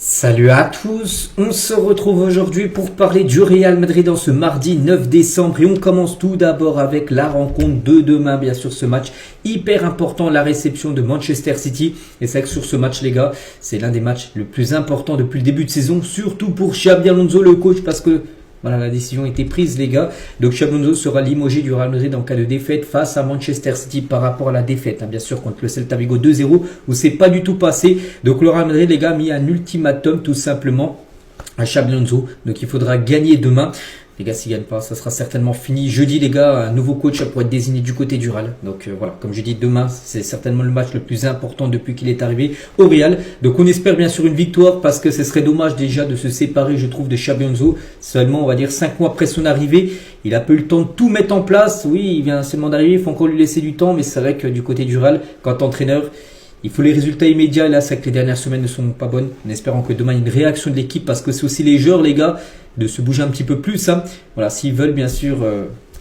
Salut à tous, on se retrouve aujourd'hui pour parler du Real Madrid en ce mardi 9 décembre et on commence tout d'abord avec la rencontre de demain, bien sûr ce match hyper important, la réception de Manchester City. Et c'est vrai que sur ce match les gars, c'est l'un des matchs le plus importants depuis le début de saison, surtout pour Xabi Alonso le coach parce que voilà, la décision a été prise les gars. Donc Xabi Alonso sera limogé du Real Madrid en cas de défaite face à Manchester City par rapport à la défaite. Bien sûr contre le Celta Vigo 2-0 où c'est pas du tout passé. Donc le Real Madrid les gars a mis un ultimatum tout simplement à Xabi Alonso. Donc il faudra gagner demain. Les gars, s'ils ne gagnent pas, ça sera certainement fini. Jeudi, les gars, un nouveau coach pourrait être désigné du côté du Real. Donc voilà, comme je dis, demain, c'est certainement le match le plus important depuis qu'il est arrivé au Real. Donc on espère bien sûr une victoire parce que ce serait dommage déjà de se séparer, je trouve, de Xabi Alonso. Seulement, on va dire 5 mois après son arrivée. Il a peu le temps de tout mettre en place. Oui, il vient seulement d'arriver, il faut encore lui laisser du temps. Mais c'est vrai que du côté du Real, quand entraîneur, il faut les résultats immédiats. Là, c'est que les dernières semaines ne sont pas bonnes. En espérant que demain, il y ait une réaction de l'équipe parce que c'est aussi les joueurs, les gars, de se bouger un petit peu plus. Hein. Voilà, s'ils veulent bien sûr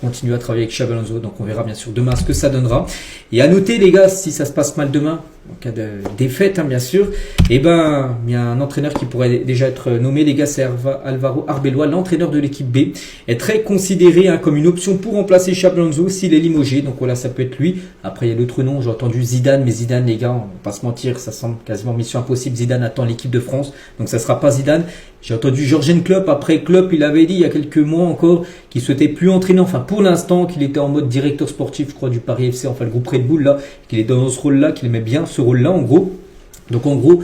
continuer à travailler avec Xabi Alonso. Donc on verra bien sûr demain ce que ça donnera. Et à noter les gars, si ça se passe mal demain, en cas de défaite hein, bien sûr, et ben il y a un entraîneur qui pourrait déjà être nommé les gars, c'est Alvaro Arbeloa, l'entraîneur de l'équipe B, est très considéré hein, comme une option pour remplacer Xabi Alonso s'il est limogé. Donc voilà, ça peut être lui. Après il y a d'autres noms, j'ai entendu Zidane, mais Zidane les gars, on va pas se mentir, ça semble quasiment mission impossible. Zidane attend l'équipe de France, donc ça sera pas Zidane. J'ai entendu Jürgen Klopp, après Klopp il avait dit il y a quelques mois encore qu'il souhaitait plus entraîner, enfin pour l'instant qu'il était en mode directeur sportif je crois du Paris FC, enfin le groupe Red Bull là, qu'il est dans ce rôle là, qu'il aimait bien ce rôle là en gros. Donc en gros,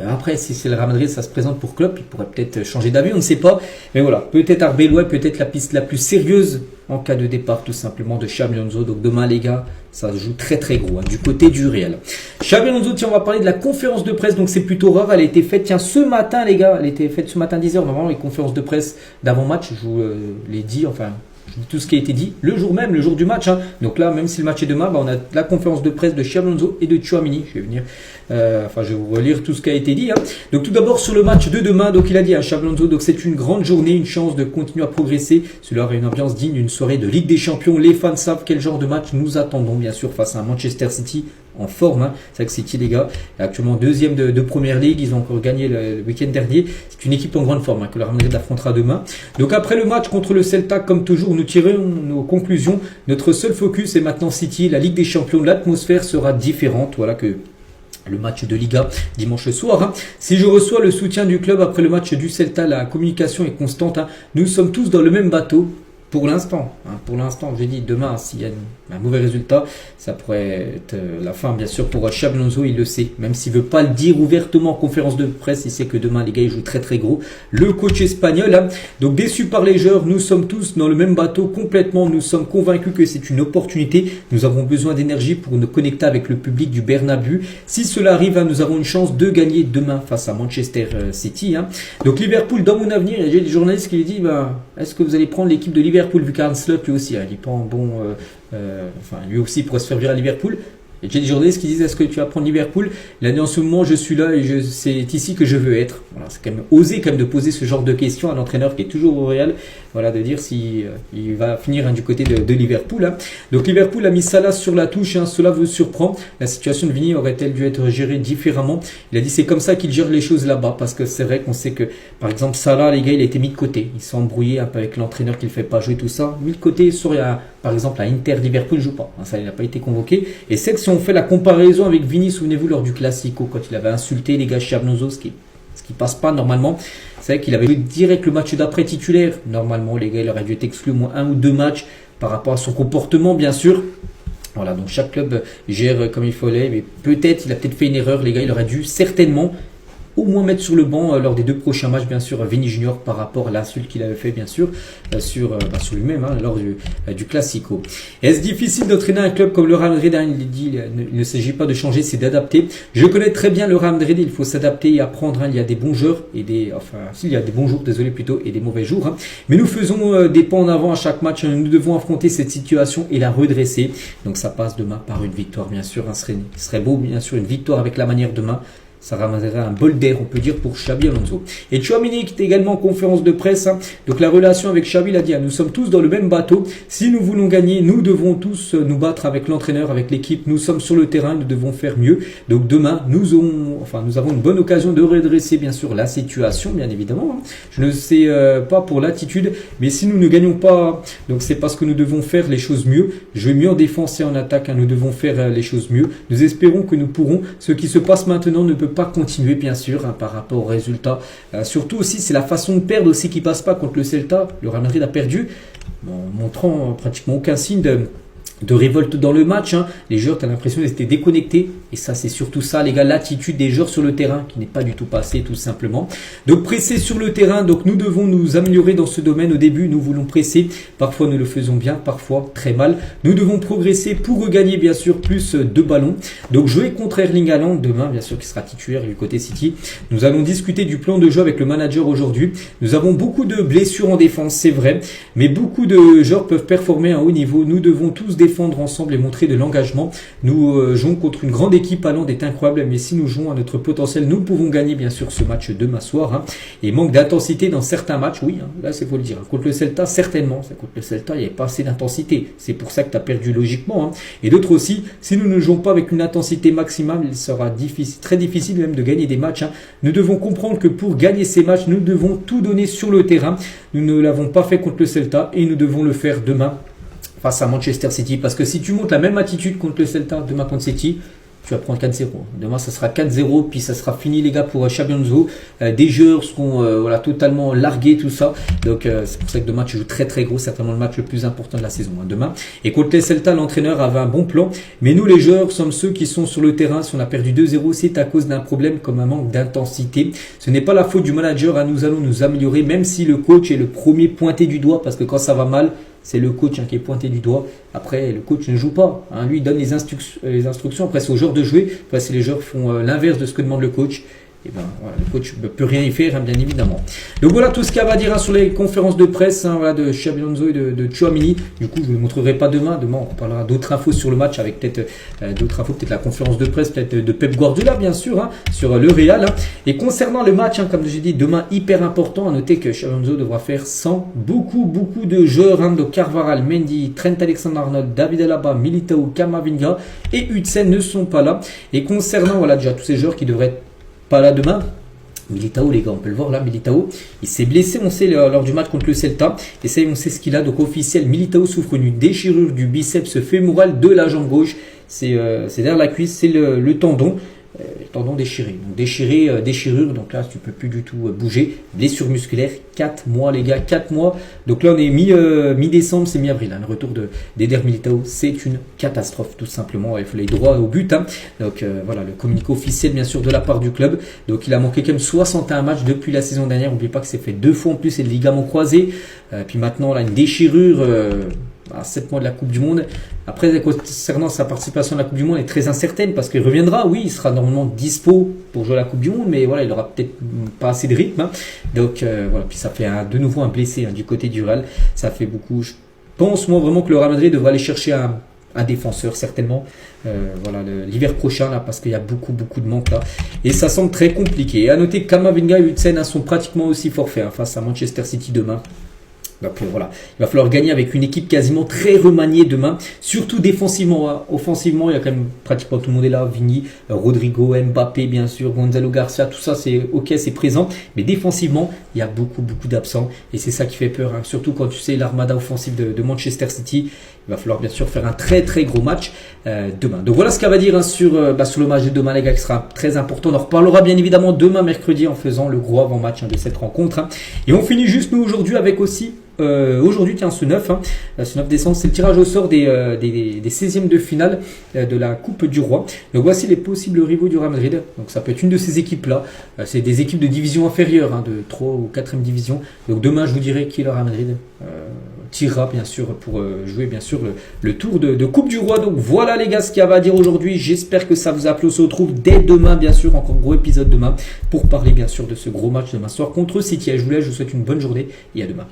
après si c'est le Real Madrid ça se présente pour Klopp, il pourrait peut-être changer d'avis, on ne sait pas. Mais voilà, peut-être Arbeloa, peut-être la piste la plus sérieuse en cas de départ tout simplement de Xabi Alonso. Donc demain les gars, ça se joue très très gros hein, du côté du Real. Xabi Alonso, tiens, on va parler de la conférence de presse. Donc c'est plutôt rare, elle a été faite tiens ce matin les gars, elle a été faite ce matin 10h. Normalement les conférences de presse d'avant-match, je vous les dis, enfin je dis tout ce qui a été dit le jour même, le jour du match. Hein. Donc là, même si le match est demain, on a la conférence de presse de Xabi Alonso et de Tchouaméni. Je vais venir, je vais vous relire tout ce qui a été dit. Hein. Donc tout d'abord sur le match de demain, donc il a dit à Xabi Alonso, donc c'est une grande journée, une chance de continuer à progresser. Cela aura une ambiance digne d'une soirée de Ligue des Champions. Les fans savent quel genre de match nous attendons bien sûr face à un Manchester City en forme. Hein. C'est vrai que City les gars est actuellement deuxième de Première Ligue, ils ont encore gagné le week-end dernier. C'est une équipe en grande forme hein, que le Real Madrid affrontera demain. Donc après le match contre le Celta, comme toujours, nous tirons nos conclusions. Notre seul focus est maintenant City, la Ligue des Champions. L'atmosphère sera différente. Voilà que le match de Liga dimanche soir. Hein. Si je reçois le soutien du club après le match du Celta, la communication est constante. Hein. Nous sommes tous dans le même bateau. Pour l'instant, j'ai dit demain, s'il y a un mauvais résultat, ça pourrait être la fin, bien sûr, pour Xabi Alonso, il le sait. Même s'il ne veut pas le dire ouvertement en conférence de presse, il sait que demain, les gars, ils jouent très très gros. Le coach espagnol, hein, donc déçu par les joueurs, nous sommes tous dans le même bateau complètement. Nous sommes convaincus que c'est une opportunité. Nous avons besoin d'énergie pour nous connecter avec le public du Bernabéu. Si cela arrive, hein, nous avons une chance de gagner demain face à Manchester City. Hein. Donc Liverpool, dans mon avenir, il y a des journalistes qui lui disent est-ce que vous allez prendre l'équipe de Liverpool vu qu'Arne Slot lui aussi, il est pas en bon, lui aussi pourrait se faire virer à Liverpool. Et j'ai des journalistes qui disent est-ce que tu vas prendre Liverpool? Il a dit en ce moment je suis là et c'est ici que je veux être. Voilà, c'est quand même osé quand même de poser ce genre de questions à l'entraîneur qui est toujours au Real. Voilà, de dire si il va finir hein, du côté de Liverpool. Hein. Donc Liverpool a mis Salah sur la touche. Hein, cela vous surprend. La situation de Vini aurait-elle dû être gérée différemment? Il a dit c'est comme ça qu'il gère les choses là-bas parce que c'est vrai qu'on sait que par exemple Salah les gars il a été mis de côté. Il s'est embrouillé un peu avec l'entraîneur qui ne le fait pas jouer tout ça. Mis de côté sur par exemple à Inter Liverpool joue pas. Hein, ça il n'a pas été convoqué. Et c'est que si on fait la comparaison avec Vini, souvenez-vous lors du Classico quand il avait insulté les gars Xabi Alonso, ce qui passe pas normalement. C'est vrai qu'il avait joué direct le match d'après titulaire. Normalement, les gars, il aurait dû être exclu au moins 1 ou 2 matchs par rapport à son comportement, bien sûr. Voilà, donc chaque club gère comme il fallait. Mais peut-être, il a peut-être fait une erreur, les gars. Il aurait dû certainement au moins mettre sur le banc lors des 2 prochains matchs, bien sûr, Vini Junior par rapport à l'insulte qu'il avait fait, bien sûr, sur lui-même, hein, lors du Classico. Est-ce difficile d'entraîner un club comme le Real Madrid? Il dit, il ne s'agit pas de changer, c'est d'adapter. Je connais très bien le Real Madrid, il faut s'adapter et apprendre. Hein, il y a des bons jours et il y a des bons jours, et des mauvais jours. Hein. Mais nous faisons des pas en avant à chaque match. Nous devons affronter cette situation et la redresser. Donc ça passe demain par une victoire, bien sûr. Hein, ce serait beau, bien sûr, une victoire avec la manière demain. ça ramènerait un bol d'air, on peut dire, pour Xabi Alonso. Et Tchouaméni qui est également en conférence de presse. Donc la relation avec Xabi, il a dit, nous sommes tous dans le même bateau. Si nous voulons gagner, nous devons tous nous battre avec l'entraîneur, avec l'équipe. Nous sommes sur le terrain, nous devons faire mieux. Donc demain, nous avons une bonne occasion de redresser bien sûr la situation, bien évidemment. Je ne sais pas pour l'attitude, mais si nous ne gagnons pas, donc c'est parce que nous devons faire les choses mieux. Jouer mieux en défense et en attaque, nous devons faire les choses mieux. Nous espérons que nous pourrons. Ce qui se passe maintenant ne peut pas continuer bien sûr par rapport aux résultats. Surtout aussi c'est la façon de perdre aussi qui passe pas contre le Celta. Le Real Madrid a perdu, montrant pratiquement aucun signe de révolte dans le match. Les joueurs, tu as l'impression qu'ils étaient déconnectés. Et ça, c'est surtout ça, les gars, l'attitude des joueurs sur le terrain qui n'est pas du tout passée, tout simplement. Donc, presser sur le terrain. Donc, nous devons nous améliorer dans ce domaine. Au début, nous voulons presser. Parfois, nous le faisons bien, parfois très mal. Nous devons progresser pour regagner, bien sûr, plus de ballons. Donc, jouer contre Erling Haaland demain, bien sûr, qui sera titulaire du côté City. Nous allons discuter du plan de jeu avec le manager aujourd'hui. Nous avons beaucoup de blessures en défense, c'est vrai. Mais beaucoup de joueurs peuvent performer à un haut niveau. Nous devons tous défendre ensemble et montrer de l'engagement. Nous jouons contre une grande équipe. Haaland est incroyable, mais si nous jouons à notre potentiel, nous pouvons gagner bien sûr ce match demain soir. Et manque d'intensité dans certains matchs, oui, là c'est faut le dire. Contre le Celta, certainement. Contre le Celta, il n'y avait pas assez d'intensité. C'est pour ça que tu as perdu logiquement. Et d'autres aussi, si nous ne jouons pas avec une intensité maximale, il sera difficile, très difficile même de gagner des matchs. Nous devons comprendre que pour gagner ces matchs, nous devons tout donner sur le terrain. Nous ne l'avons pas fait contre le Celta et nous devons le faire demain face à Manchester City. Parce que si tu montes la même attitude contre le Celta, demain contre City, tu vas prendre 4-0. Demain, ça sera 4-0, puis ça sera fini, les gars, pour Xabi Alonso. Des joueurs seront totalement largués, tout ça. Donc, c'est pour ça que demain, tu joues très, très gros. C'est certainement le match le plus important de la saison, demain. Et contre les Celta, l'entraîneur avait un bon plan. Mais nous, les joueurs, sommes ceux qui sont sur le terrain. Si on a perdu 2-0, c'est à cause d'un problème comme un manque d'intensité. Ce n'est pas la faute du manager. Nous allons nous améliorer, même si le coach est le premier pointé du doigt, parce que quand ça va mal, c'est le coach qui est pointé du doigt. Après, le coach ne joue pas. Lui, il donne les instructions. Après, c'est aux joueurs de jouer. Après, si les joueurs font l'inverse de ce que demande le coach, et ben, voilà, le coach ne peut rien y faire, bien évidemment. Donc voilà tout ce qu'il y a à dire sur les conférences de presse de Xabi Alonso et de Tchouaméni. Du coup, je ne vous le montrerai pas demain. Demain, on parlera d'autres infos sur le match avec peut-être d'autres infos, peut-être la conférence de presse, peut-être de Pep Guardiola, bien sûr, sur le Real. Et concernant le match, comme j'ai dit, demain, hyper important. À noter que Xabi Alonso devra faire sans beaucoup de joueurs. Donc Carvajal, Mendy, Trent Alexander-Arnold, David Alaba, Militao, Camavinga et Huijsen ne sont pas là. Et concernant déjà tous ces joueurs qui devraient être pas là demain, Militao, les gars, on peut le voir là, Militao, il s'est blessé, on sait, lors du match contre le Celta, et ça, on sait ce qu'il a. Donc officiel, Militao souffre d'une déchirure du biceps fémoral de la jambe gauche, c'est derrière la cuisse, c'est le tendon déchiré. Donc déchirure, donc là tu peux plus du tout bouger. Blessure musculaire, 4 mois les gars, 4 mois. Donc là on est mi-décembre, c'est mi-avril. Le retour d'Eder Militao, c'est une catastrophe tout simplement. Il faut aller droit au but. Donc voilà, le communiqué officiel bien sûr de la part du club. Donc il a manqué quand même 61 matchs depuis la saison dernière. N'oubliez pas que c'est fait 2 fois en plus, c'est le ligament croisé. Puis maintenant là une déchirure à 7 mois de la Coupe du Monde. Après, concernant sa participation à la Coupe du Monde, elle est très incertaine parce qu'il reviendra. Oui, il sera normalement dispo pour jouer à la Coupe du Monde, mais voilà, il aura peut-être pas assez de rythme. Donc voilà, puis ça fait de nouveau un blessé du côté du Real. Ça fait beaucoup. Je pense moi vraiment que le Real Madrid devrait aller chercher un défenseur certainement l'hiver prochain là, parce qu'il y a beaucoup de manques là et ça semble très compliqué. Et à noter que Camavinga et Huijsen sont pratiquement aussi forfaits face à Manchester City demain. Donc voilà, il va falloir gagner avec une équipe quasiment très remaniée demain, surtout défensivement. Offensivement, il y a quand même pratiquement tout le monde est là, Vini, Rodrigo, Mbappé bien sûr, Gonzalo Garcia, tout ça c'est ok, c'est présent. Mais défensivement, il y a beaucoup de et c'est ça qui fait peur, surtout quand tu sais l'armada offensive de Manchester City. Il va falloir bien sûr faire un très gros match demain. Donc voilà ce qu'elle va dire sur le match de demain les gars, qui sera très important. On en reparlera bien évidemment demain mercredi en faisant le gros avant-match de cette rencontre. Et on finit juste nous aujourd'hui avec aussi aujourd'hui, tiens, ce 9 décembre, c'est le tirage au sort des 16e de finale de la Coupe du Roi. Donc voici les possibles rivaux du Real Madrid. Donc ça peut être une de ces équipes-là. C'est des équipes de division inférieure, de 3 ou 4e division. Donc demain, je vous dirai qui est le Real Madrid tirera bien sûr pour jouer bien sûr le tour de Coupe du Roi. Donc voilà les gars ce qu'il y avait à dire aujourd'hui. J'espère que ça vous a plu. On se retrouve dès demain bien sûr, encore gros épisode demain pour parler bien sûr de ce gros match demain soir contre City. Je vous laisse, je vous souhaite une bonne journée et à demain.